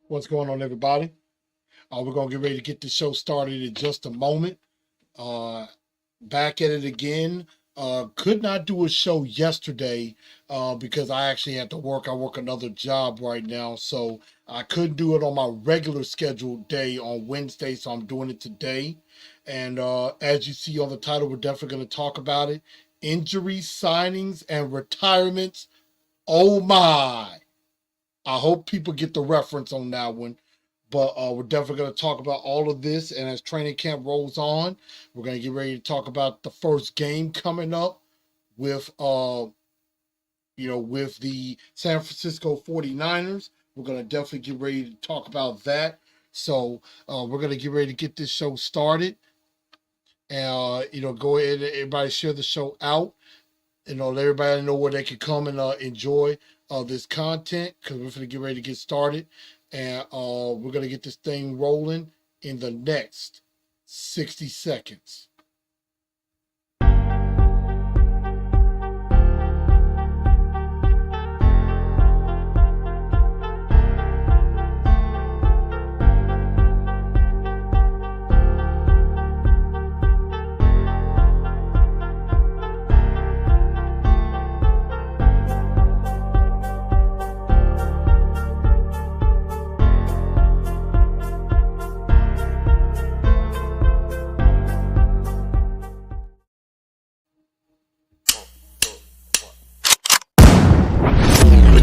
What's going on, everybody? We're going to get ready to get the show started in just a moment. Uh, Back at it again. Could not do a show yesterday because I actually had to work. I work another job right now, so I couldn't do it on my regular scheduled day on Wednesday, so I'm doing it today. And as you see on the title, we're definitely going to talk about it. Injuries, signings, and retirements. Oh my. I hope people get the reference on that one. But we're definitely going to talk about all of this. And as training camp rolls on, we're going to get ready to talk about the first game coming up with, with the San Francisco 49ers. We're going to definitely get ready to talk about that. So we're going to get ready to get this show started. And, go ahead and everybody share the show out. Let everybody know where they can come and enjoy this content because we're going to get ready to get started. And we're going to get this thing rolling in the next 60 seconds.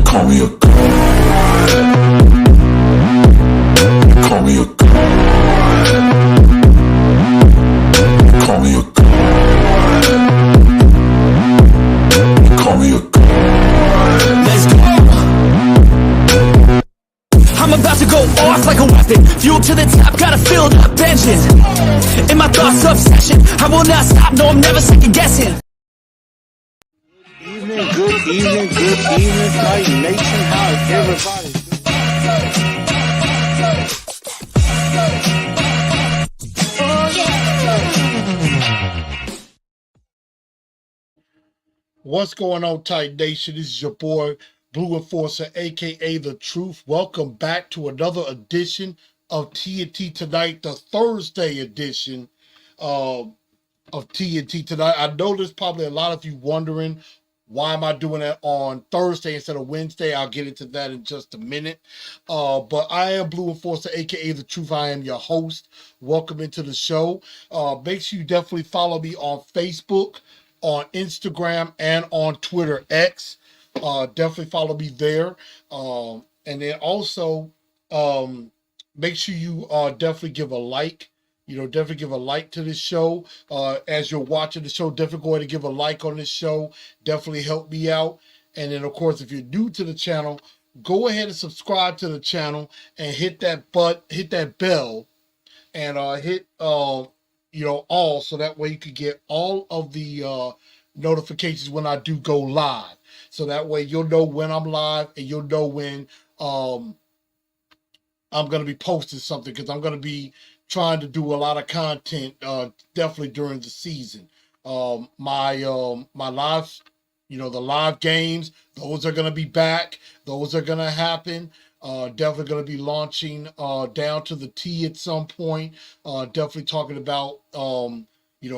Call me a god. Call me a god. Call me a god. Call me a god. Let's go. I'm about to go off like a weapon. Fuel to the top, gotta fill up engine. In my thoughts, obsession. I will not stop, no, I'm never second guessing. Good evening, Titan Nation. How's everybody? What's going on, Titan Nation? This is your boy, Blue Enforcer, aka The Truth. Welcome back to another edition of TNT Tonight, the Thursday edition of TNT Tonight. I know there's probably a lot of you wondering, why am I doing that on Thursday instead of Wednesday? I'll get into that in just a minute. But I am Blue Enforcer, aka The Truth. I am your host. Welcome into the show. Make sure you definitely follow me on Facebook, on Instagram, and on Twitter X. Definitely follow me there. And then also, make sure you definitely give a like. Definitely give a like to this show. As you're watching the show, definitely go ahead and give a like on this show. Definitely help me out. And then, of course, if you're new to the channel, go ahead and subscribe to the channel and hit that bell, and hit all, so that way you can get all of the notifications when I do go live. So that way you'll know when I'm live and you'll know when I'm going to be posting something, because I'm going to be trying to do a lot of content definitely during the season. My live, the live games, those are going to be back. Those are going to happen. Definitely going to be launching Down to the T at some point. Definitely talking about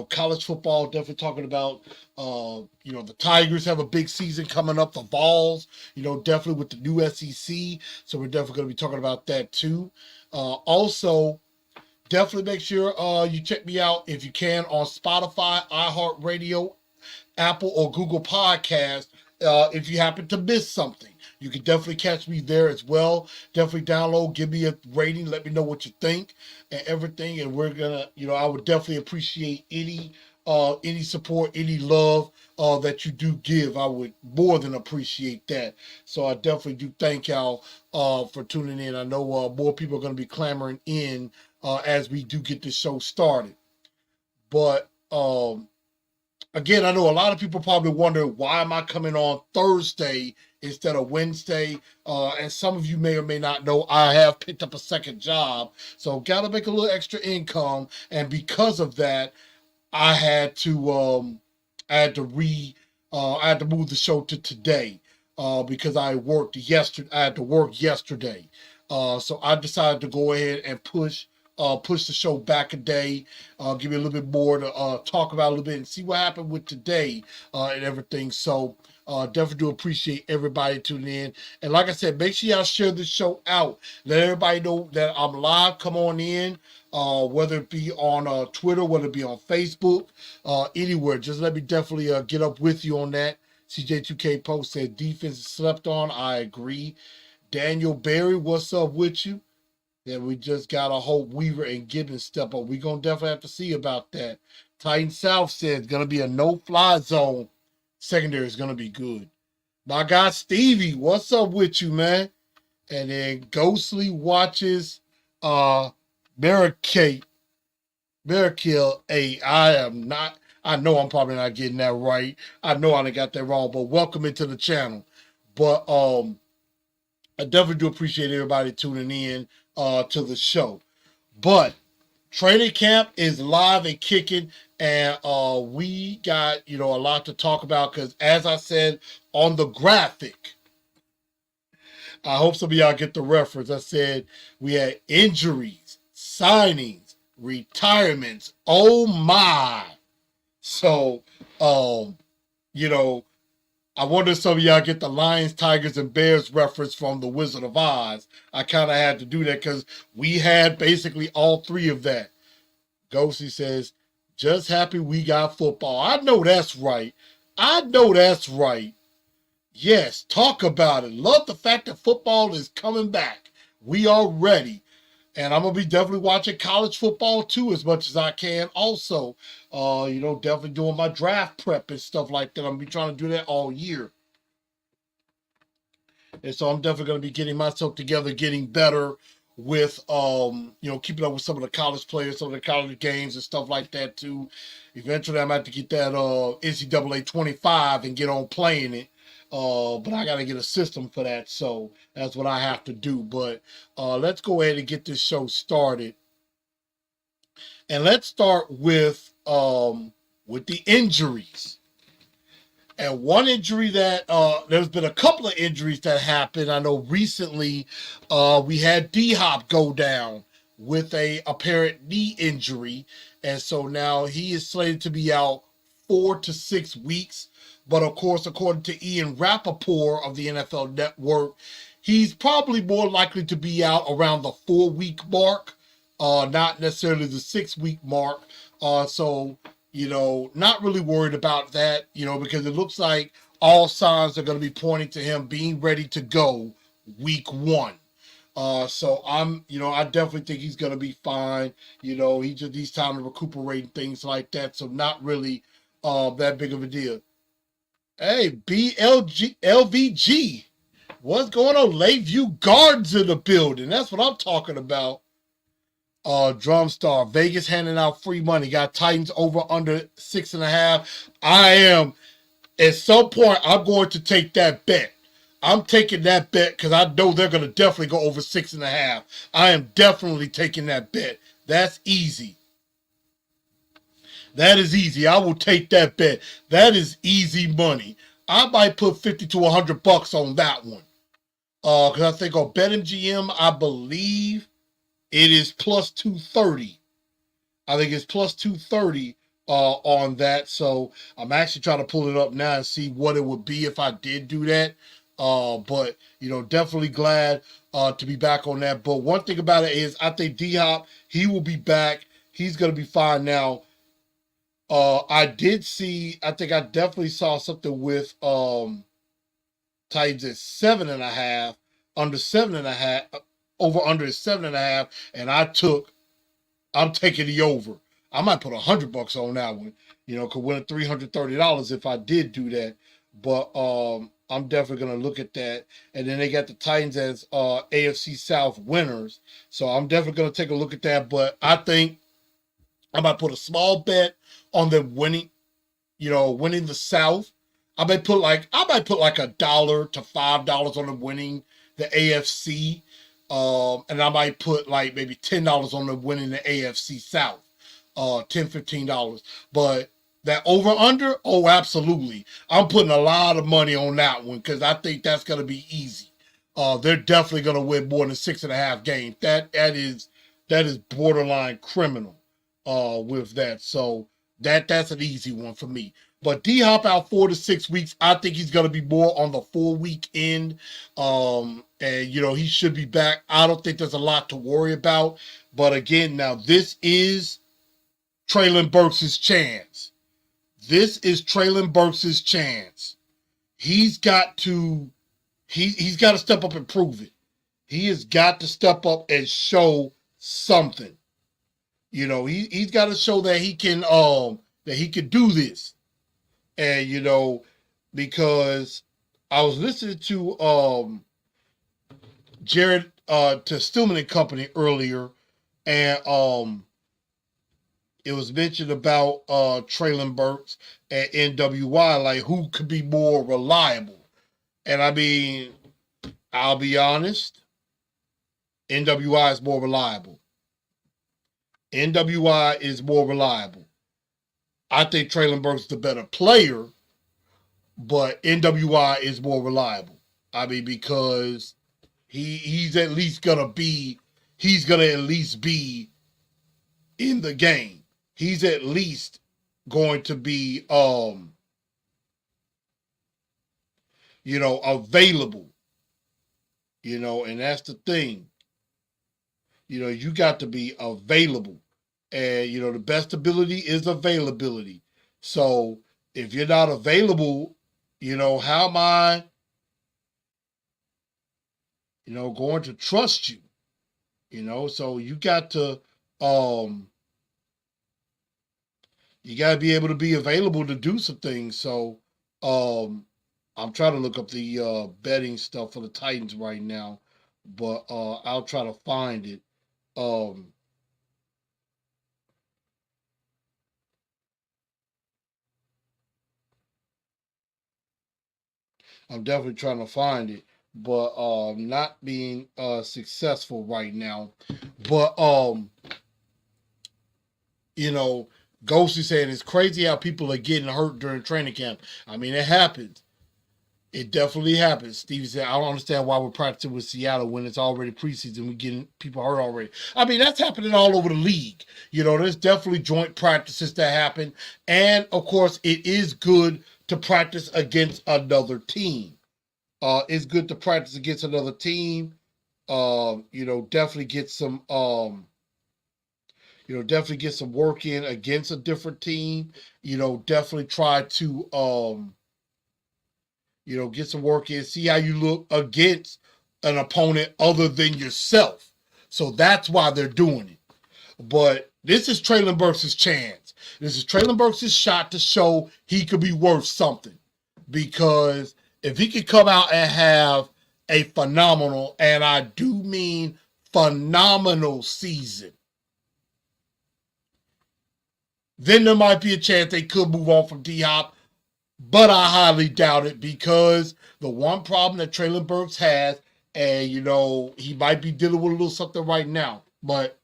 college football. Definitely talking about the Tigers have a big season coming up. The Vols, definitely with the new SEC. So we're definitely going to be talking about that too. Also, definitely make sure you check me out if you can on Spotify, iHeartRadio, Apple, or Google Podcast. If you happen to miss something, you can definitely catch me there as well. Definitely download, give me a rating, let me know what you think and everything. And we're gonna, I would definitely appreciate any support, any love that you do give. I would more than appreciate that. So I definitely do thank y'all for tuning in. I know more people are going to be clamoring in as we do get this show started. But again, I know a lot of people probably wonder, why am I coming on Thursday instead of Wednesday? And some of you may or may not know, I have picked up a second job, so got to make a little extra income. And because of that, I had to move the show to today because I had to work yesterday. So I decided to go ahead and push the show back a day, give you a little bit more to talk about a little bit and see what happened with today and everything. So definitely do appreciate everybody tuning in. And like I said, make sure y'all share this show out. Let everybody know that I'm live. Come on in, whether it be on Twitter, whether it be on Facebook, anywhere. Just let me definitely get up with you on that. CJ2K Post said defense is slept on. I agree. Daniel Berry, what's up with you? Yeah, we just got to hope Weaver and Gibbons step up. We're going to definitely have to see about that. Titan South said it's going to be a no-fly zone. Secondary is going to be good. My guy Stevie, what's up with you, man? And then Ghostly watches Barricade. Hey, I know I'm probably not getting that right. I know I done got that wrong, but welcome into the channel. But I definitely do appreciate everybody tuning in to the show. But training camp is live and kicking, and we got a lot to talk about because, as I said on the graphic, I hope some of y'all get the reference. I said we had injuries, signings, retirements. Oh my! So, I wonder if some of y'all get the Lions, Tigers, and Bears reference from The Wizard of Oz. I kind of had to do that because we had basically all three of that. Ghosty says, just happy we got football. I know that's right. Yes, talk about it. Love the fact that football is coming back. We are ready. And I'm going to be definitely watching college football too as much as I can. Also, definitely doing my draft prep and stuff like that. I'm going to be trying to do that all year. And so I'm definitely going to be getting myself together, getting better with, keeping up with some of the college players, some of the college games and stuff like that too. Eventually, I'm going to have to get that NCAA 25 and get on playing it. But I got to get a system for that, so that's what I have to do. But let's go ahead and get this show started. And let's start with the injuries. And one injury that there's been a couple of injuries that happened. I know recently we had D-Hop go down with a apparent knee injury, and so now he is slated to be out 4 to 6 weeks. But of course, according to Ian Rappaport of the NFL Network, he's probably more likely to be out around the 4-week mark, not necessarily the 6-week mark. So, not really worried about that, because it looks like all signs are going to be pointing to him being ready to go week 1. So I definitely think he's going to be fine. He just needs time to recuperate and things like that. So not really that big of a deal. Hey, LVG, what's going on? Lakeview Gardens in the building. That's what I'm talking about. Drumstar, Vegas handing out free money. Got Titans over under 6.5. I am, at some point, I'm going to take that bet. I'm taking that bet because I know they're going to definitely go over 6.5. I am definitely taking that bet. That's easy. That is easy. I will take that bet. That is easy money. I might put 50 to 100 bucks on that one. Because I think on BetMGM, I believe it is plus 230. I think it's plus 230 on that. So I'm actually trying to pull it up now and see what it would be if I did do that. But, definitely glad to be back on that. But one thing about it is I think D-Hop, he will be back. He's going to be fine now. I think I definitely saw something with Titans at 7.5, under 7.5, over under is 7.5, and I'm taking the over. I might put $100 on that one, could win $330 if I did do that. But I'm definitely gonna look at that. And then they got the Titans as AFC South winners. So I'm definitely gonna take a look at that. But I think I might put a small bet on them winning, winning the South. I might put like $1 to $5 on them winning the AFC. And I might put like maybe $10 on them winning the AFC South. $10, $15. But that over under, oh, absolutely. I'm putting a lot of money on that one because I think that's gonna be easy. they're definitely going to win more than 6.5 games. That is borderline criminal with that. So that's an easy one for me. But D Hop out 4 to 6 weeks. I think he's going to be more on the 4-week end. And he should be back. I don't think there's a lot to worry about. But again, now this is Treylon Burks' chance. This is Treylon Burks' chance. He's got to step up and prove it. He has got to step up and show something. He's got to show that he can do this. And because I was listening to Jared to Stillman and Company earlier, and it was mentioned about Treylon Burks and NWI, like who could be more reliable. And I mean, I'll be honest, NWI is more reliable. NWI is more reliable. I think Treylon Burks is the better player, but NWI is more reliable. I mean, because he's at least gonna be in the game. He's at least going to be available. And that's the thing. You got to be available. And, the best ability is availability. So if you're not available, how am I, going to trust you? So you got to be able to be available to do some things. So I'm trying to look up the betting stuff for the Titans right now, but I'll try to find it. I'm definitely trying to find it, but not being successful right now. But Ghosty saying it's crazy how people are getting hurt during training camp. I mean, it happens. It definitely happens. Stevie said, I don't understand why we're practicing with Seattle when it's already preseason. We're getting people hurt already. I mean, that's happening all over the league. There's definitely joint practices that happen. And, of course, it is good to practice against another team. It's good to practice against another team. Definitely get some work in against a different team. Definitely try to get some work in, see how you look against an opponent other than yourself. So that's why they're doing it. But this is Treylon Burks' chance. This is Treylon Burks' shot to show he could be worth something. Because if he could come out and have a phenomenal, and I do mean phenomenal season, then there might be a chance they could move on from D-Hop. But I highly doubt it, because the one problem that Treylon Burks has, and he might be dealing with a little something right now, but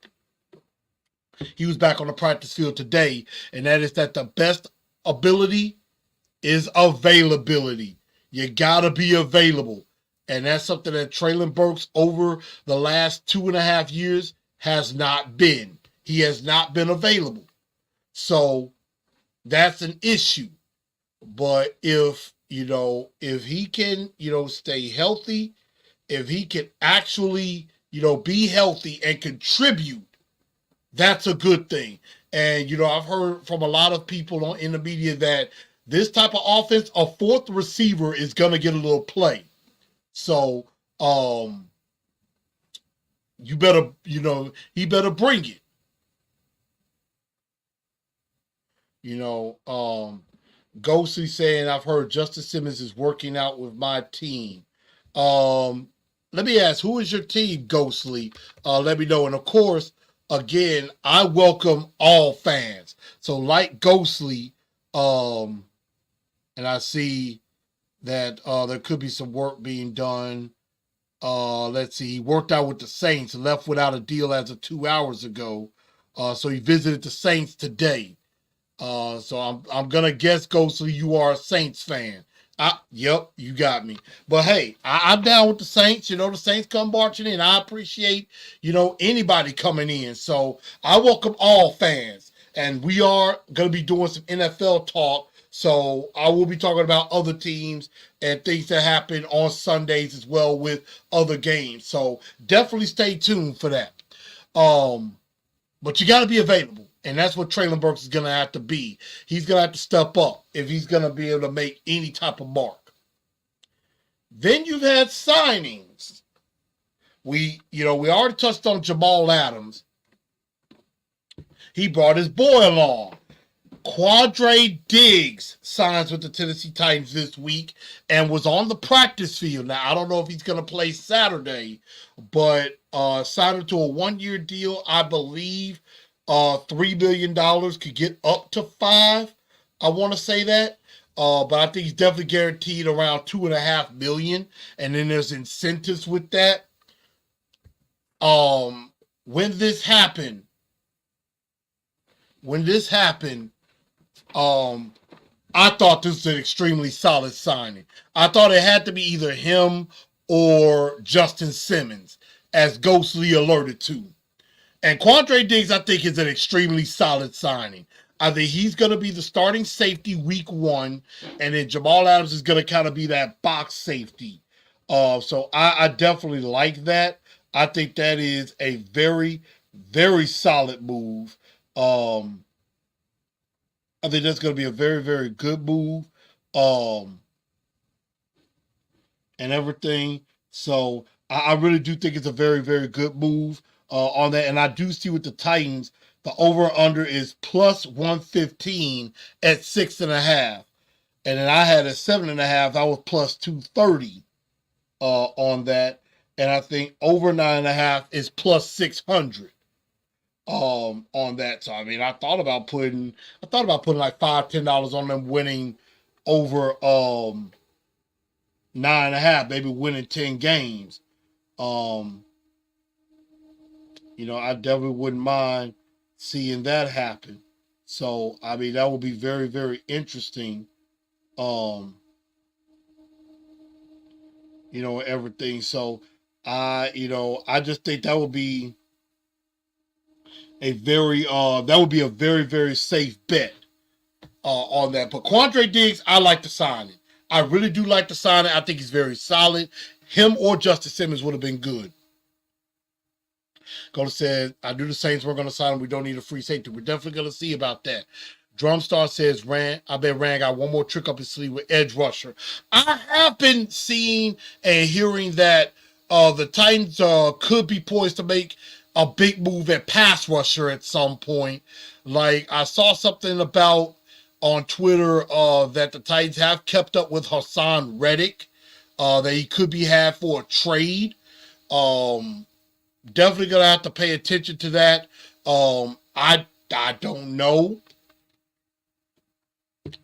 he was back on the practice field today, and that is that the best ability is availability. You gotta be available. And that's something that Treylon Burks over the last 2.5 years has not been. He has not been available. So that's an issue. But if he can, stay healthy, if he can actually, be healthy and contribute, that's a good thing. And, I've heard from a lot of people in the media that this type of offense, a fourth receiver is going to get a little play. So, you better, he better bring it. Ghosty saying, I've heard Justice Simmons is working out with my team. Let me ask, who is your team, Ghostly? Let me know. And of course, again, I welcome all fans. So like Ghostly, and I see that there could be some work being done. Let's see, he worked out with the Saints, left without a deal as of 2 hours ago. So he visited the Saints today. So I'm gonna guess, Ghostly, you are a Saints fan. Yep, you got me. But hey, I'm down with the Saints. You know, the Saints come marching in. I appreciate, anybody coming in. So I welcome all fans. And we are going to be doing some NFL talk. So I will be talking about other teams and things that happen on Sundays as well with other games. So definitely stay tuned for that. But you got to be available. And that's what Traylon Burks is going to have to be. He's going to have to step up if he's going to be able to make any type of mark. Then you've had signings. We already touched on Jamal Adams. He brought his boy along. Quandre Diggs signs with the Tennessee Titans this week and was on the practice field. Now, I don't know if he's going to play Saturday, but signed to a one-year deal. I believe $3 million could get up to $5 million. I want to say that. But I think he's definitely guaranteed around $2.5 million. And then there's incentives with that. When this happened, I thought this was an extremely solid signing. I thought it had to be either him or Justin Simmons, as Ghostly alerted to. And Quandre Diggs, I think, is an extremely solid signing. I think he's going to be the starting safety week 1, and then Jamal Adams is going to kind of be that box safety. So I definitely like that. I think that is a very, very solid move. I think that's going to be a very, very good move and everything. So I really do think it's a very, very good move on that. And I do see with the Titans, the over-under is plus 115 at 6.5. And then I had a 7.5. I was plus 230 on that. And I think over 9.5 is plus 600 on that. So I mean, I thought about putting like $5-10 on them winning over 9.5, maybe winning 10 games. I definitely wouldn't mind seeing that happen. So I mean, that would be very, very interesting. Everything. So I just think that would be a very very safe bet on that. But Quandre Diggs, I like the signing. I really do like the signing. I think he's very solid. Him or Justin Simmons would have been good. Gola said, I knew the Saints were going to sign him. We don't need a free safety. We're definitely going to see about that. Drumstar says, I bet Rand got one more trick up his sleeve with edge rusher. I have been seeing and hearing that the Titans could be poised to make a big move at pass rusher at some point. Like, I saw something about on Twitter that the Titans have kept up with Hassan Reddick, that he could be had for a trade. Definitely gonna have to pay attention to that. I don't know,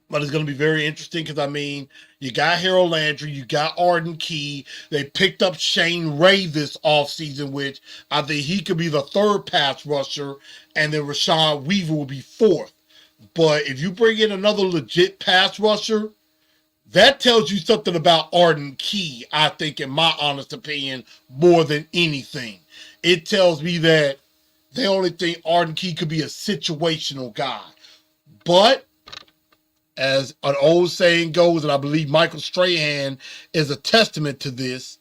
but it's going to be very interesting because, I mean, you got Harold Landry, you got Arden Key. They picked up Shane Ray this offseason, which I think he could be the third pass rusher, and then Rashawn Weaver will be fourth. But if you bring in another legit pass rusher, that tells you something about Arden Key, I think, in my honest opinion, more than anything. It tells me that they only think Arden Key could be a situational guy. But as an old saying goes, and I believe Michael Strahan is a testament to this,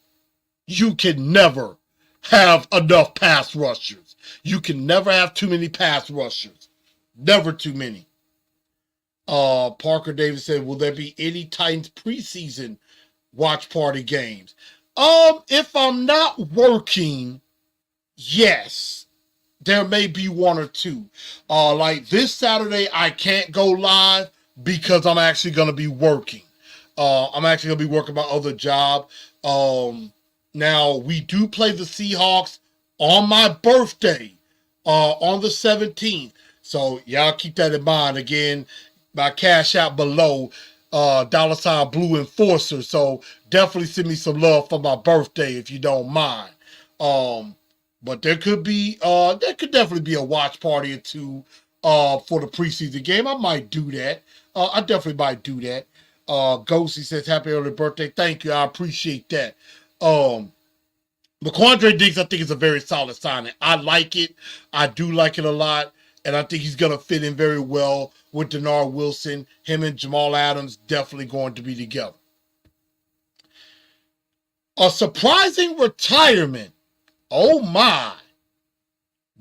you can never have enough pass rushers. You can never have too many pass rushers. Never too many. Parker Davis said, will there be any Titans preseason watch party games? If I'm not working, yes. There may be one or two. Like this Saturday, I can't go live because I'm actually going to be working. I'm actually going to be working my other job. Now, we do play the Seahawks on my birthday, on the 17th. So, y'all keep that in mind. Again, my cash out below, $ Blue Enforcer. So, definitely send me some love for my birthday if you don't mind. But there could definitely be a watch party or two for the preseason game. I might do that. I definitely might do that. Ghosty says, happy early birthday. Thank you. I appreciate that. But Quandre Diggs, I think, is a very solid signing. I like it. I do like it a lot. And I think he's going to fit in very well with Denard Wilson. Him and Jamal Adams definitely going to be together. A surprising retirement. Oh, my.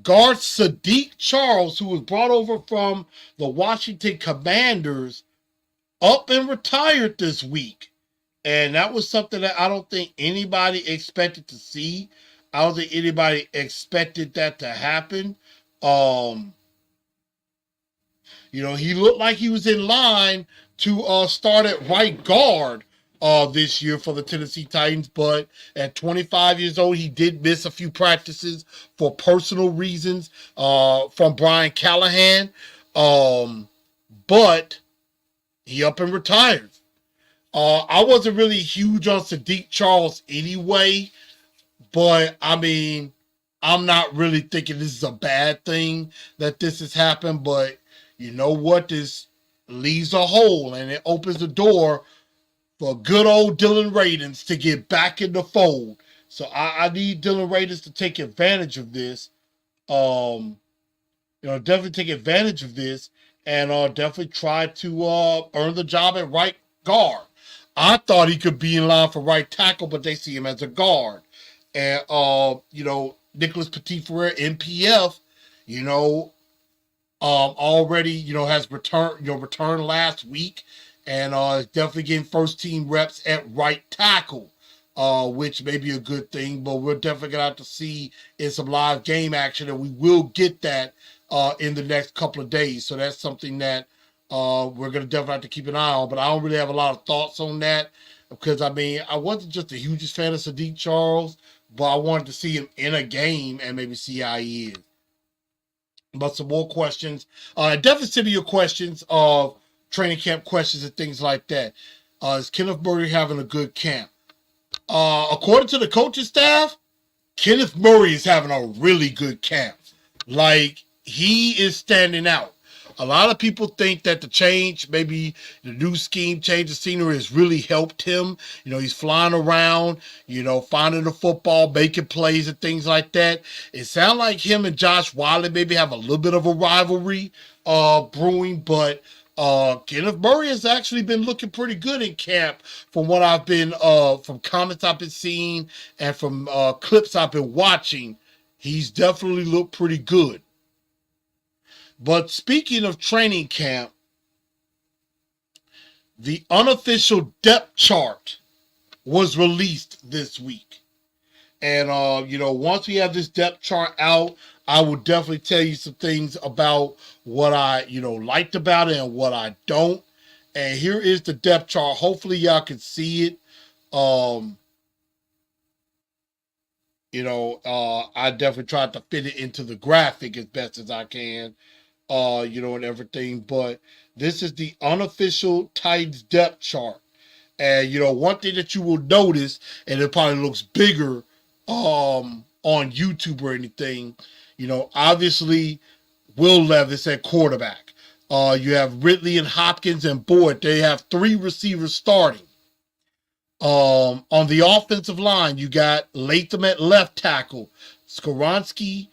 Guard Sadiq Charles, who was brought over from the Washington Commanders, up and retired this week. And that was something that I don't think anybody expected to see. I don't think anybody expected that to happen. He looked like he was in line to start at right guard this year for the Tennessee Titans, but at 25 years old, he did miss a few practices for personal reasons from Brian Callahan. But he up and retired. I wasn't really huge on Sadiq Charles anyway, but I mean, I'm not really thinking this is a bad thing that this has happened, but you know what? This leaves a hole and it opens the door for good old Dylan Radins to get back in the fold. So I need Dylan Radins to take advantage of this. Definitely take advantage of this and definitely try to earn the job at right guard. I thought he could be in line for right tackle, but they see him as a guard. And, Nicholas Petit-Frere, NPF, already, has returned last week and is definitely getting first team reps at right tackle, which may be a good thing, but we're definitely going to have to see in some live game action, and we will get that in the next couple of days. So that's something that we're going to definitely have to keep an eye on, but I don't really have a lot of thoughts on that because, I wasn't just the hugest fan of Sadiq Charles, but I wanted to see him in a game and maybe see how he is. But some more questions. Definitely send me your questions of training camp questions and things like that. Is Kenneth Murray having a good camp? According to the coaching staff, Kenneth Murray is having a really good camp. Like, he is standing out. A lot of people think that the change, maybe the new scheme, change of scenery has really helped him. He's flying around, finding the football, making plays and things like that. It sounds like him and Josh Wiley maybe have a little bit of a rivalry brewing, but Kenneth Murray has actually been looking pretty good in camp from what I've been, from comments I've been seeing and from clips I've been watching. He's definitely looked pretty good. But speaking of training camp, the unofficial depth chart was released this week. And, once we have this depth chart out, I will definitely tell you some things about what I, liked about it and what I don't. And here is the depth chart. Hopefully y'all can see it. I definitely tried to fit it into the graphic as best as I can. And everything, but this is the unofficial Titans depth chart. And, one thing that you will notice, and it probably looks bigger on YouTube or anything, obviously Will Levis at quarterback. You have Ridley and Hopkins and Boyd. They have 3 receivers starting. On the offensive line, you got Latham at left tackle, Skoronski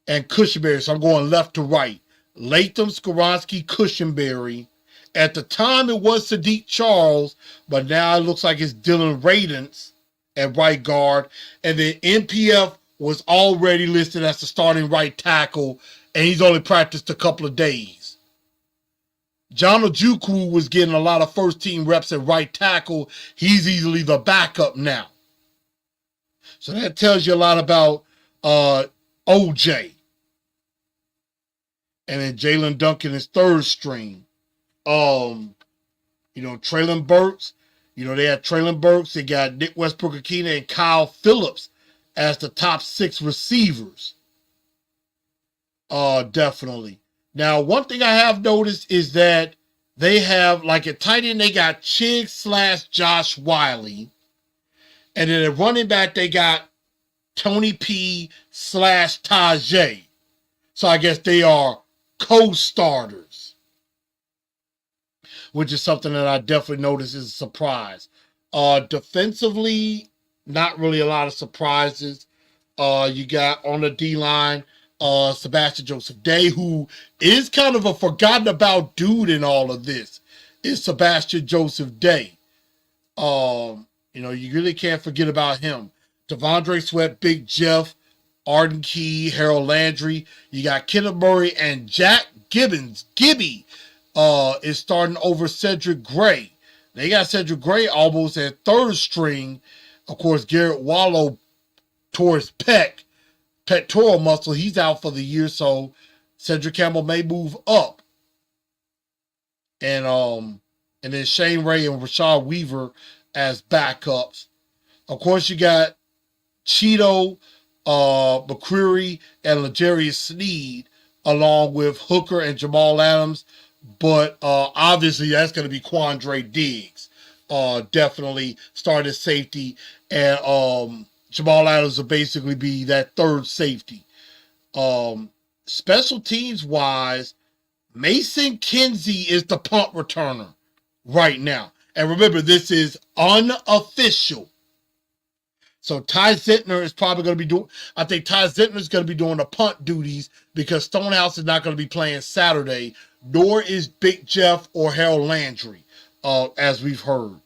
and Cushenberry. So I'm going left to right. Latham, Skoronski, Cushenberry. At the time, it was Sadiq Charles, but now it looks like it's Dylan Radins at right guard. And then NPF was already listed as the starting right tackle, and he's only practiced a couple of days. John Ojukwu was getting a lot of first-team reps at right tackle. He's easily the backup now. So that tells you a lot about OJ. And then Jalen Duncan is third string. Traylon Burks. They had Traylon Burks. They got Nick Westbrook-Akina and Kyle Phillips as the top 6 receivers. Definitely. Now, one thing I have noticed is that they have, like at tight end, they got Chig/Josh Wiley. And then at running back, they got Tony P/Tajay. So I guess they are co-starters. which is something that I definitely noticed is a surprise. Defensively, not really a lot of surprises. You got on the D line, Sebastian Joseph Day, who is kind of a forgotten about dude in all of this, is Sebastian Joseph Day. You really can't forget about him. Devondre Sweat, Big Jeff, Arden Key, Harold Landry. You got Kenneth Murray and Jack Gibbons. Gibby is starting over Cedric Gray. They got Cedric Gray almost at third string. Of course, Garrett Wallow tore his pectoral muscle. He's out for the year, so Cedric Campbell may move up. And then Shane Ray and Rashad Weaver as backups. Of course, you got Cheeto, McCreary, and L'Jarius Sneed, along with Hooker and Jamal Adams. But obviously, that's going to be Quandre Diggs. Definitely started safety. And Jamal Adams will basically be that third safety. Special teams wise, Mason Kinsey is the punt returner right now. And remember, this is unofficial. So Ty Zentner is probably going to be doing, I think Ty Zentner is going to be doing the punt duties because Stonehouse is not going to be playing Saturday, nor is Big Jeff or Harold Landry, as we've heard.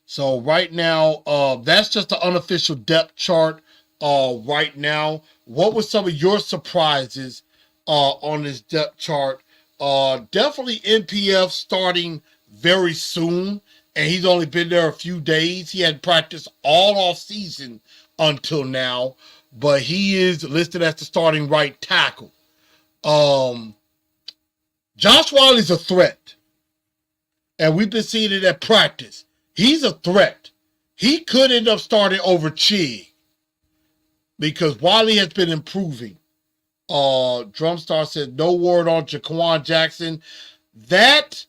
So right now, that's just the unofficial depth chart right now. What were some of your surprises on this depth chart? Definitely NPF starting very soon, and he's only been there a few days. He had practiced all off season until now, but he is listed as the starting right tackle. Josh Wiley's a threat, and we've been seeing it at practice. He's a threat. He could end up starting over Chig because Wiley has been improving. Drumstar said no word on Jaquan Jackson. That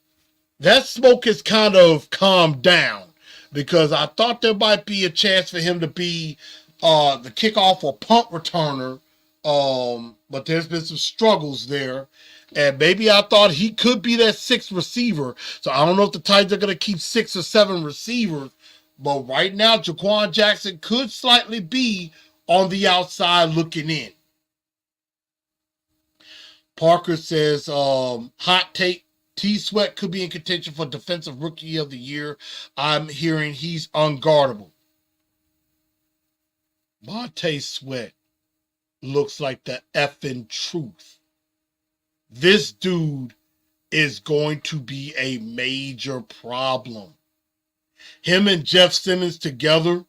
smoke has kind of calmed down because I thought there might be a chance for him to be the kickoff or punt returner, but there's been some struggles there. And maybe I thought he could be that sixth receiver. So I don't know if the Titans are going to keep 6 or 7 receivers. But right now, Jaquan Jackson could slightly be on the outside looking in. Parker says, hot take, T-Sweat could be in contention for Defensive Rookie of the Year. I'm hearing he's unguardable. Montez Sweat looks like the effing truth. This dude is going to be a major problem. Him and Jeff Simmons together,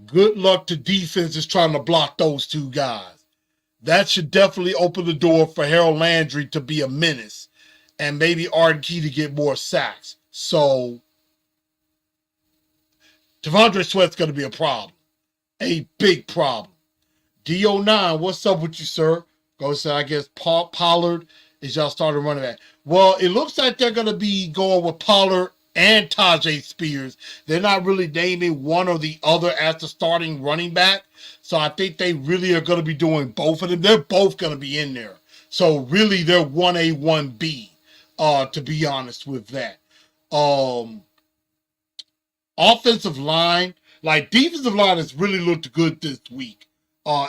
good luck to defenses trying to block those two guys. That should definitely open the door for Harold Landry to be a menace and maybe Arden Key to get more sacks. So Devondre Sweat's going to be a problem, a big problem. D09, what's up with you, sir? Go say, I guess Pollard is y'all starting running back. Well, it looks like they're going to be going with Pollard and Tajay Spears. They're not really naming one or the other as the starting running back. So I think they really are going to be doing both of them. They're both going to be in there. So really, they're 1A, 1B, to be honest with that. Offensive line, like defensive line has really looked good this week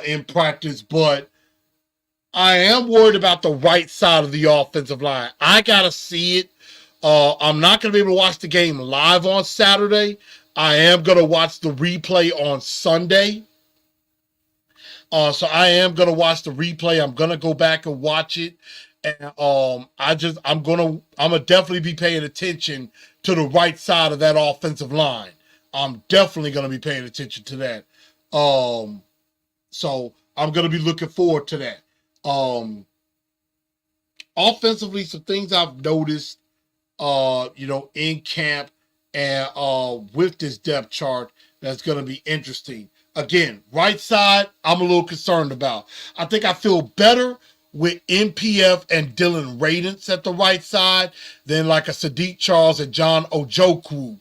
in practice, but I am worried about the right side of the offensive line. I got to see it. I'm not going to be able to watch the game live on Saturday. I am going to watch the replay on Sunday. So I am going to watch the replay. I'm going to go back and watch it. And I'm going to definitely be paying attention to the right side of that offensive line. I'm definitely going to be paying attention to that. So I'm going to be looking forward to that. Offensively, some things I've noticed, in camp and with this depth chart that's going to be interesting. Again, right side, I'm a little concerned about. I think I feel better with NPF and Dylan Radence at the right side than like a Sadiq Charles and John Ojukwu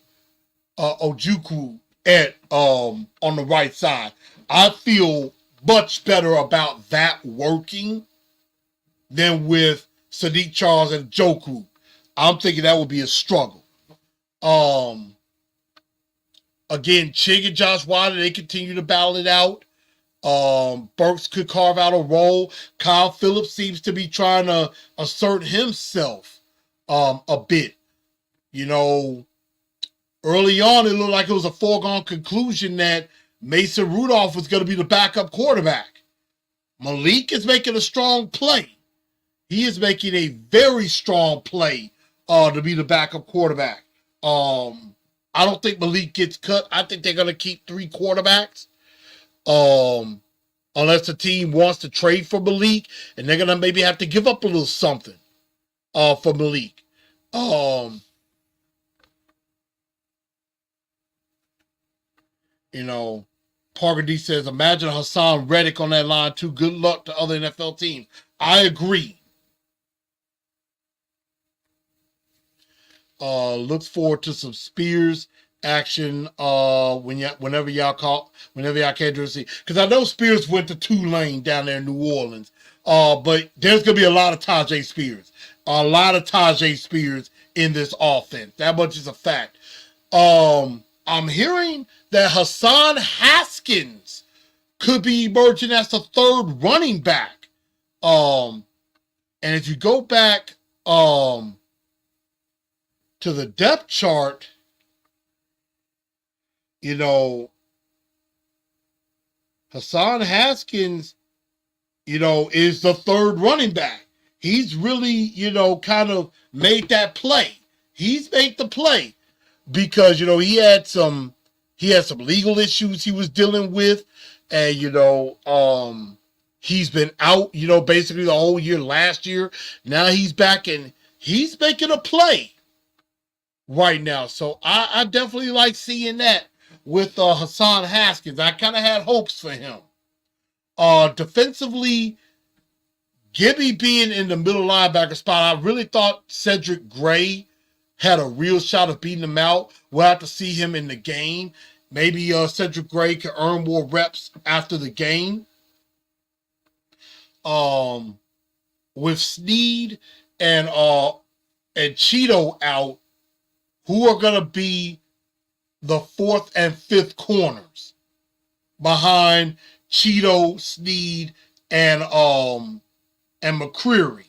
at on the right side. I feel much better about that working than with Sadiq Charles and Joku. I'm thinking that would be a struggle. Again, Chig and Josh Wilder, they continue to battle it out. Burks could carve out a role. Kyle Phillips seems to be trying to assert himself a bit. You know, early on, it looked like it was a foregone conclusion that Mason Rudolph was going to be the backup quarterback. Malik is making a strong play. He is making a very strong play to be the backup quarterback. I don't think Malik gets cut. I think they're going to keep 3 quarterbacks. Unless the team wants to trade for Malik, and they're going to maybe have to give up a little something for Malik. You know, Parker D says, imagine Hassan Reddick on that line too. Good luck to other NFL teams. I agree. Look forward to some Spears action whenever y'all can do it. Because I know Spears went to Tulane down there in New Orleans. But there's gonna be a lot of Tajay Spears. A lot of Tajay Spears in this offense. That much is a fact. I'm hearing that Hassan Haskins could be emerging as the 3rd running back. And if you go back to the depth chart, you know, Hassan Haskins, you know, is the 3rd running back. He's really, you know, kind of made that play. He's made the play because, you know, he had some legal issues he was dealing with, and, you know, he's been out, you know, basically the whole year last year. Now he's back and he's making a play right now. So I definitely like seeing that with Hassan Haskins. I kind of had hopes for him. Defensively, Gibby being in the middle linebacker spot, I really thought Cedric Gray had a real shot of beating him out. We'll have to see him in the game. Maybe Cedric Gray can earn more reps after the game. With Snead and Cheeto out, who are going to be the 4th and 5th corners behind Cheeto, Snead, and McCreary?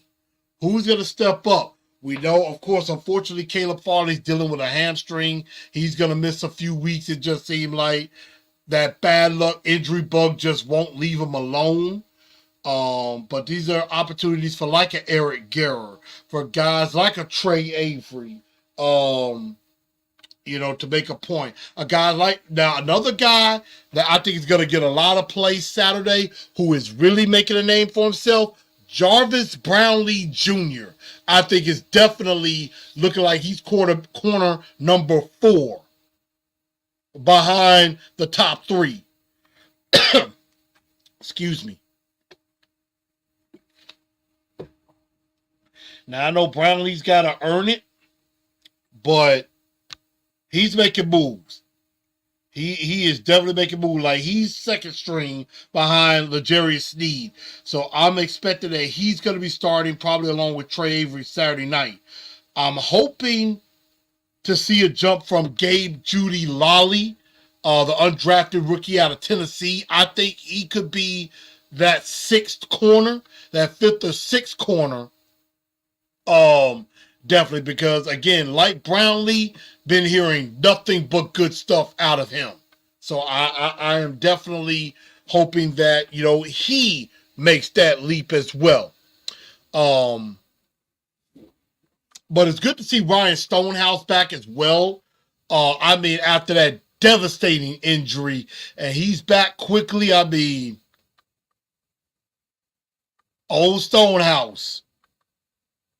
Who's going to step up? We know, of course, unfortunately, Caleb Farley's dealing with a hamstring. He's going to miss a few weeks. It just seemed like that bad luck injury bug just won't leave him alone. But these are opportunities for like an Eric Guerra, for guys like a Trey Avery, you know, to make a point. A guy like, now another guy that I think is going to get a lot of play Saturday, who is really making a name for himself, Jarvis Brownlee Jr. I think is definitely looking like he's corner number 4 behind the top 3. Excuse me. Now, I know Brownlee's got to earn it, but he's making moves. He is definitely making moves. Like, he's 2nd string behind L'Jarius Sneed. So I'm expecting that he's going to be starting probably along with Trey Avery Saturday night. I'm hoping to see a jump from Gabe Judy Lolly, the undrafted rookie out of Tennessee. I think he could be that 6th corner, that 5th or 6th corner. Definitely, because again, like Brownlee, been hearing nothing but good stuff out of him. So I am definitely hoping that, you know, he makes that leap as well. But it's good to see Ryan Stonehouse back as well. I mean, after that devastating injury, and he's back quickly. I mean, old Stonehouse,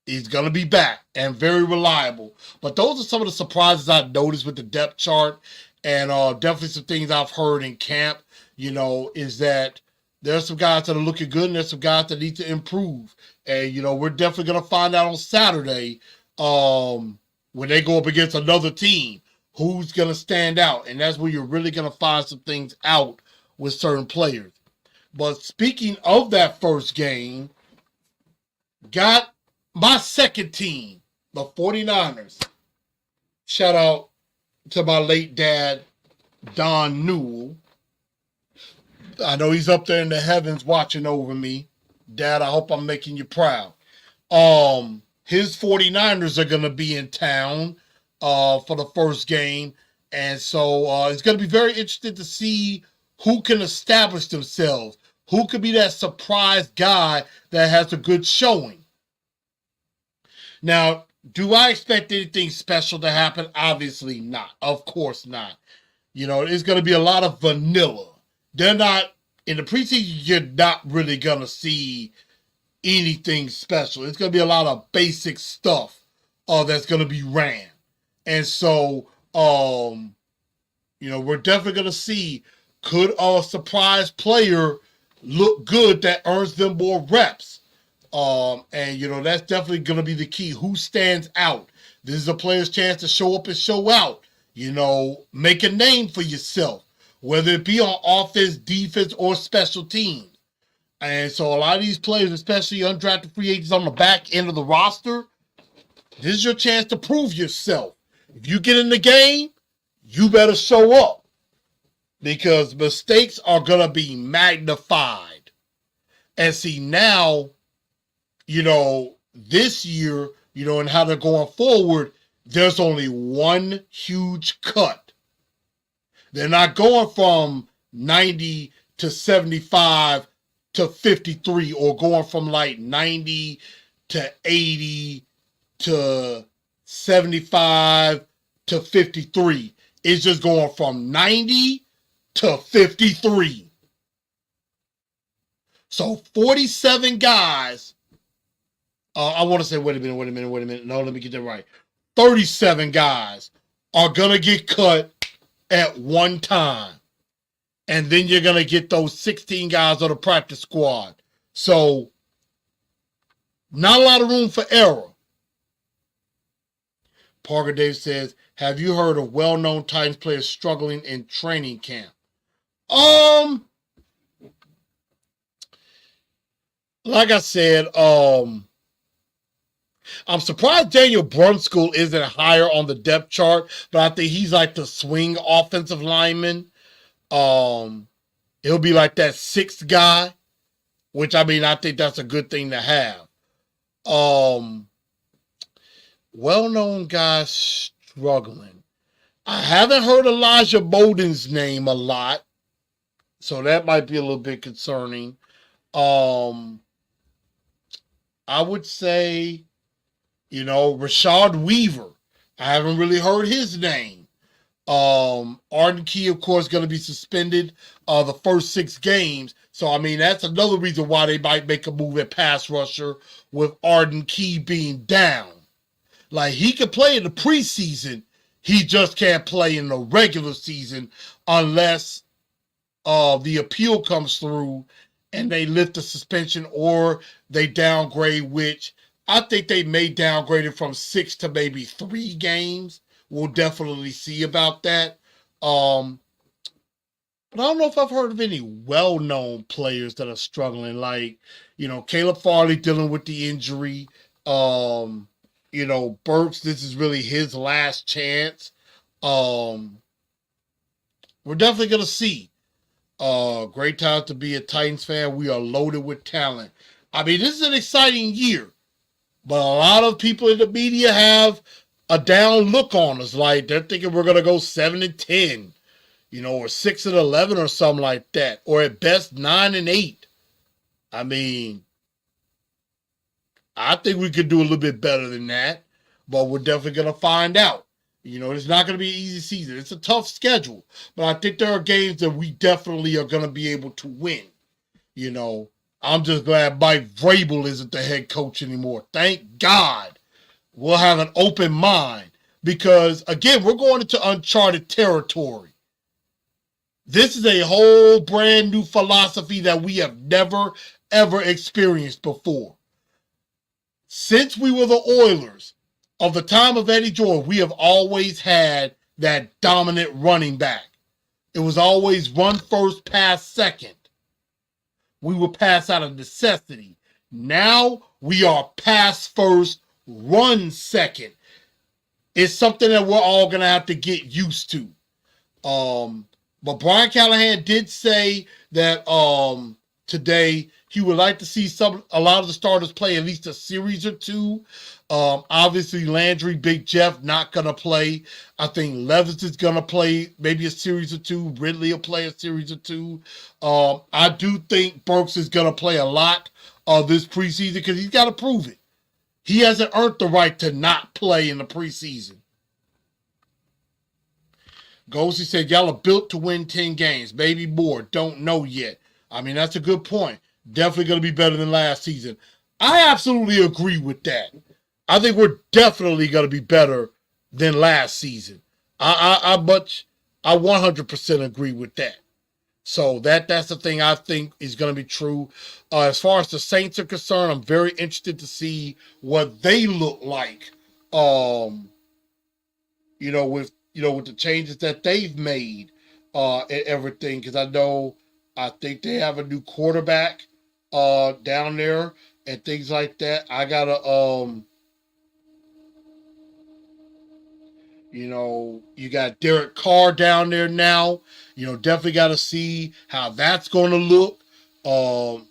he's going to be back and very reliable. But those are some of the surprises I've noticed with the depth chart, and definitely some things I've heard in camp, you know, is that there's some guys that are looking good and there's some guys that need to improve. And, you know, we're definitely going to find out on Saturday when they go up against another team who's going to stand out. And that's where you're really going to find some things out with certain players. But speaking of that first game, got my second team, the 49ers. Shout out to my late dad, Don Newell. I know he's up there in the heavens watching over me. Dad, I hope I'm making you proud. His 49ers are going to be in town for the first game. And so it's going to be very interesting to see who can establish themselves. Who could be that surprise guy that has a good showing? Now, do I expect anything special to happen? Obviously not. Of course not. You know, it's going to be a lot of vanilla. They're not, in the preseason, you're not really going to see anything special. It's going to be a lot of basic stuff that's going to be ran. And so, you know, we're definitely going to see, could a surprise player look good that earns them more reps? And, you know, that's definitely going to be the key. Who stands out? This is a player's chance to show up and show out. You know, make a name for yourself, whether it be on offense, defense, or special teams. And so a lot of these players, especially undrafted free agents on the back end of the roster, this is your chance to prove yourself. If you get in the game, you better show up, because mistakes are going to be magnified. And see, now, you know, this year, you know, and how they're going forward, there's only one huge cut. They're not going from 90 to 75 to 53, or going from like 90 to 80 to 75 to 53. It's just going from 90 to 53. So 47 guys. I want to say, wait a minute. No, let me get that right. 37 guys are going to get cut at one time. And then you're going to get those 16 guys on the practice squad. So, not a lot of room for error. Parker Davis says, have you heard of well-known Titans players struggling in training camp? Like I said, I'm surprised Daniel Brunskill isn't higher on the depth chart, but I think he's like the swing offensive lineman. He'll be like that sixth guy, which, I mean, I think that's a good thing to have. Well-known guys struggling. I haven't heard Elijah Bowden's name a lot, so that might be a little bit concerning. I would say, you know, Rashad Weaver. I haven't really heard his name. Arden Key, of course, going to be suspended the first 6 games. So, I mean, that's another reason why they might make a move at pass rusher with Arden Key being down. Like, he could play in the preseason. He just can't play in the regular season unless the appeal comes through and they lift the suspension or they downgrade, which I think they may downgrade it from 6 to maybe 3 games. We'll definitely see about that. But I don't know if I've heard of any well-known players that are struggling. Like, you know, Caleb Farley dealing with the injury. You know, Burks, this is really his last chance. We're definitely going to see. Great time to be a Titans fan. We are loaded with talent. I mean, this is an exciting year. But a lot of people in the media have a down look on us. Like, they're thinking we're going to go 7-10, you know, or 6-11 or something like that. Or at best 9-8. I mean, I think we could do a little bit better than that. But we're definitely going to find out. You know, it's not going to be an easy season. It's a tough schedule. But I think there are games that we definitely are going to be able to win. You know, I'm just glad Mike Vrabel isn't the head coach anymore. Thank God. We'll have an open mind. Because, again, we're going into uncharted territory. This is a whole brand new philosophy that we have never, ever experienced before. Since we were the Oilers, of the time of Eddie George, we have always had that dominant running back. It was always run first, pass second. We will pass out of necessity. Now We are pass first, run second. It's something that we're all going to have to get used to. But Brian Callahan did say that today he would like to see a lot of the starters play at least a series or two. Obviously, Landry, Big Jeff not going to play. I think Levis is going to play maybe a series or two. Ridley will play a series or two. I do think Burks is going to play a lot this preseason because he's got to prove it. He hasn't earned the right to not play in the preseason. Ghosty said, y'all are built to win 10 games. Maybe more. Don't know yet. I mean, that's a good point. Definitely going to be better than last season. I absolutely agree with that. I think we're definitely going to be better than last season. I 100% agree with that. So that's the thing I think is going to be true. As far as the Saints are concerned, I'm very interested to see what they look like. With the changes that they've made and everything, because I think they have a new quarterback down there and things like that. I gotta you got Derek Carr down there now. Definitely got to see how that's going to look. That's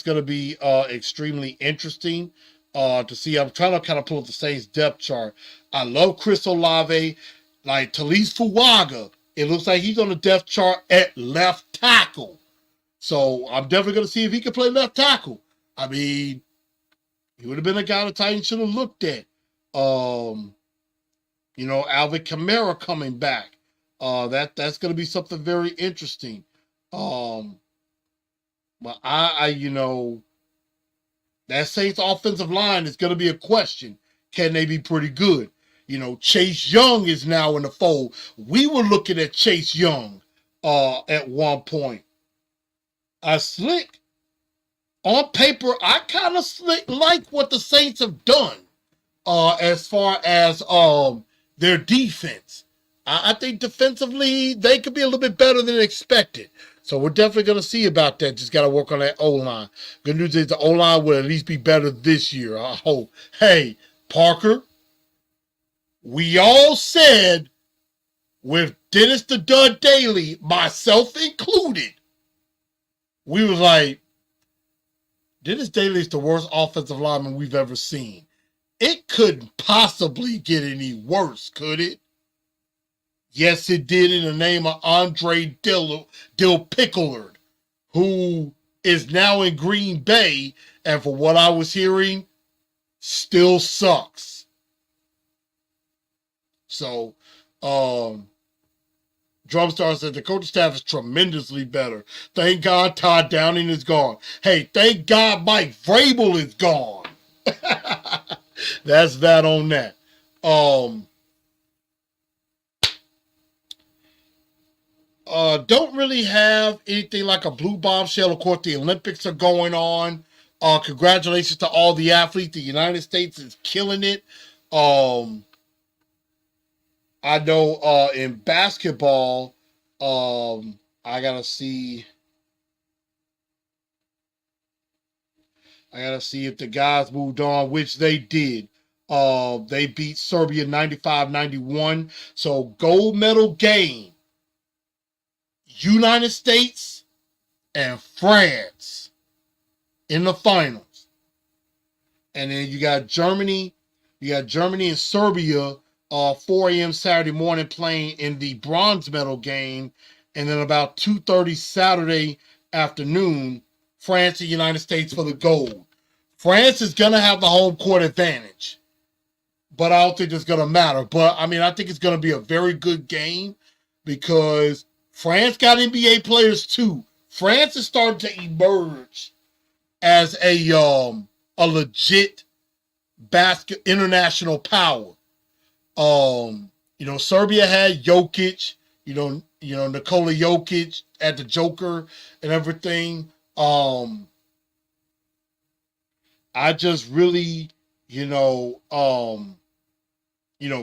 going to be extremely interesting to see. I'm trying to kind of pull up the Saints depth chart. I love Chris Olave, like Talise Fuaga. It looks like he's on the depth chart at left tackle. So I'm definitely going to see if he can play left tackle. I mean, he would have been a guy the Titans should have looked at. Alvin Kamara coming back. That's going to be something very interesting. But that Saints offensive line is going to be a question. Can they be pretty good? Chase Young is now in the fold. We were looking at Chase Young at one point. On paper, I kind of like what the Saints have done as far as their defense. I think defensively, they could be a little bit better than expected. So we're definitely going to see about that. Just got to work on that O-line. Good news is the O-line will at least be better this year, I hope. Hey, Parker, we all said with Dennis the Dud Daly, myself included, we was like, Dennis Daly is the worst offensive lineman we've ever seen. It couldn't possibly get any worse, could it? Yes, it did, in the name of Andre Dill Pickard, who is now in Green Bay, and for what I was hearing, still sucks. So, Drumstar said the coaching staff is tremendously better. Thank God Todd Downing is gone. Hey, thank God Mike Vrabel is gone. That's that on that. Don't really have anything like a blue bombshell. Of course, the Olympics are going on. Congratulations to all the athletes. The United States is killing it. I know in basketball, I gotta see if the guys moved on, which they did. They beat Serbia 95-91. So gold medal game. United States and France in the finals. And then you got Germany and Serbia 4 a.m. Saturday morning playing in the bronze medal game. And then about 2:30 Saturday afternoon, France and United States for the gold. France is going to have the home court advantage, but I don't think it's going to matter. But, I mean, I think it's going to be a very good game because France got NBA players too. France is starting to emerge as a legit international power. Serbia had Jokic, Nikola Jokic at the Joker and everything. I just really,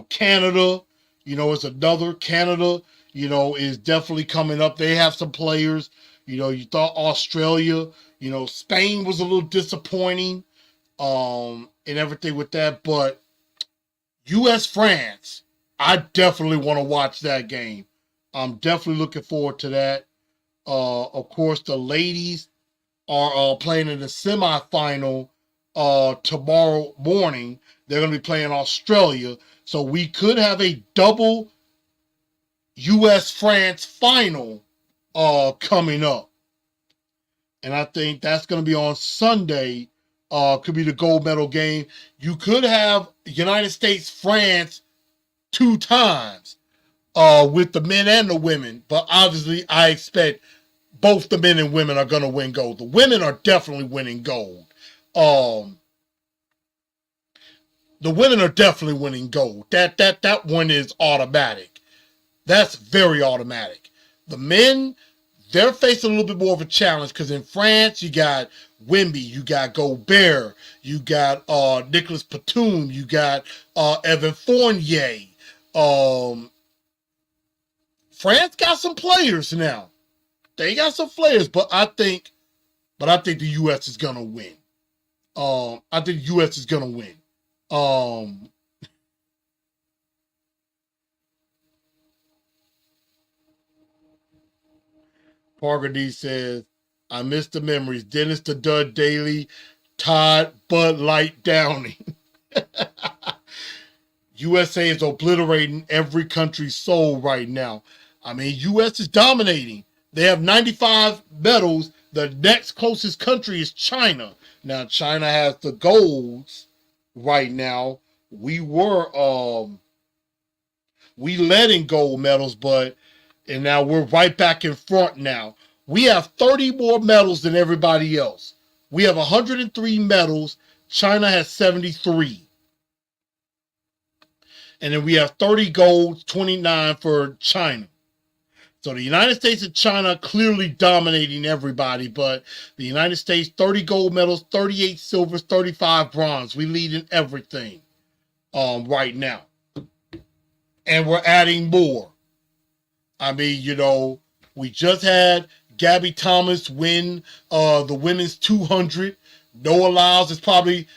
Canada, is another. Canada, is definitely coming up. They have some players. You thought Australia, You know, Spain was a little disappointing and everything with that, but U.S. France, I definitely want to watch that game. I'm definitely looking forward to that. Of course, the ladies are playing in the semifinal tomorrow morning. They're going to be playing Australia. So we could have a double U.S.-France final coming up. And I think that's going to be on Sunday. Could be the gold medal game. You could have United States-France 2 times with the men and the women. But obviously, I expect both the men and women are going to win gold. The women are definitely winning gold. The women are definitely winning gold. That one is automatic. That's very automatic. The men, they're facing a little bit more of a challenge because in France, you got Wimby, you got Gobert, you got Nicolas Batum, you got Evan Fournier. France got some players now. They got some players, but I think the U.S. is gonna win. I think the U.S. is gonna win. Parker D says, I miss the memories. Dennis the Dud Daily, Todd Bud Light Downing. USA is obliterating every country's soul right now. I mean, U.S. is dominating. They have 95 medals. The next closest country is China. Now, China has the golds right now. We led in gold medals, and now we're right back in front now. We have 30 more medals than everybody else. We have 103 medals. China has 73. And then we have 30 golds, 29 for China. So the United States and China clearly dominating everybody, but the United States, 30 gold medals, 38 silvers, 35 bronze. We lead in everything right now. And we're adding more. I mean, you know, we just had Gabby Thomas win the women's 200. Noah Lyles is probably,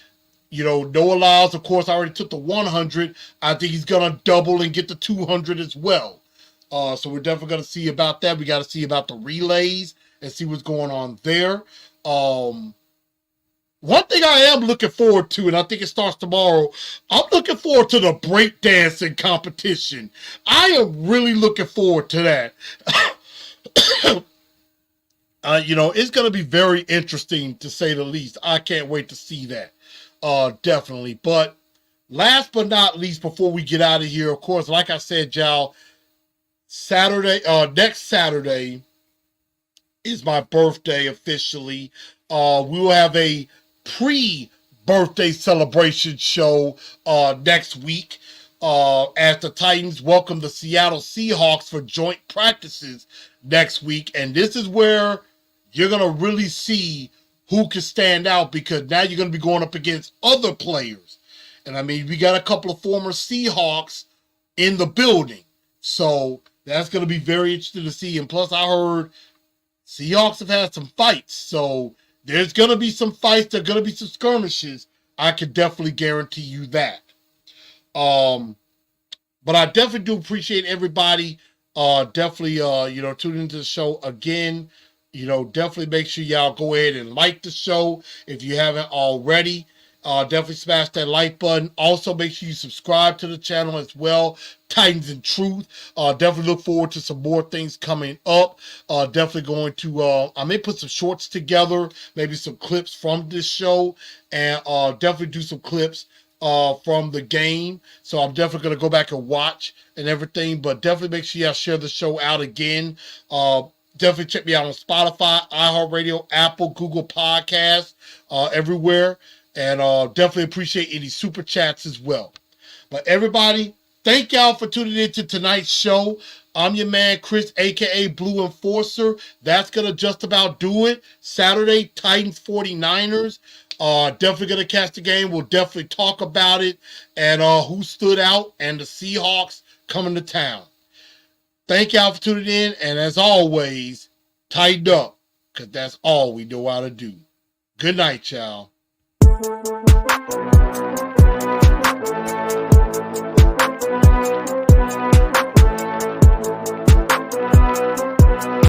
Noah Lyles, of course, already took the 100. I think he's going to double and get the 200 as well. So we're definitely going to see about that. We got to see about the relays and see what's going on there. One thing I am looking forward to, and I think it starts tomorrow, I'm looking forward to the breakdancing competition. I am really looking forward to that. It's going to be very interesting, to say the least. I can't wait to see that. Definitely. But last but not least, before we get out of here, of course, like I said, y'all, next Saturday is my birthday officially. We will have a pre-birthday celebration show next week as the Titans welcome the Seattle Seahawks for joint practices next week. And this is where you're going to really see who can stand out, because now you're going to be going up against other players. And I mean, we got a couple of former Seahawks in the building. So that's going to be very interesting to see. And plus, I heard Seahawks have had some fights. So there's going to be some fights. There's going to be some skirmishes. I can definitely guarantee you that. But I definitely do appreciate everybody definitely tuning into the show again. Definitely make sure y'all go ahead and like the show if you haven't already. Definitely smash that like button. Also, make sure you subscribe to the channel as well. Titans and Truth. Definitely look forward to some more things coming up. Definitely going to, I may put some shorts together, maybe some clips from this show, and definitely do some clips from the game. So I'm definitely going to go back and watch and everything, but definitely make sure y'all share the show out again. Definitely check me out on Spotify, iHeartRadio, Apple, Google Podcasts, everywhere. And definitely appreciate any super chats as well. But everybody, thank y'all for tuning in to tonight's show. I'm your man, Chris, a.k.a. Blue Enforcer. That's going to just about do it. Saturday, Titans 49ers. Definitely going to catch the game. We'll definitely talk about it and who stood out and the Seahawks coming to town. Thank y'all for tuning in. And as always, tighten up, because that's all we know how to do. Good night, y'all.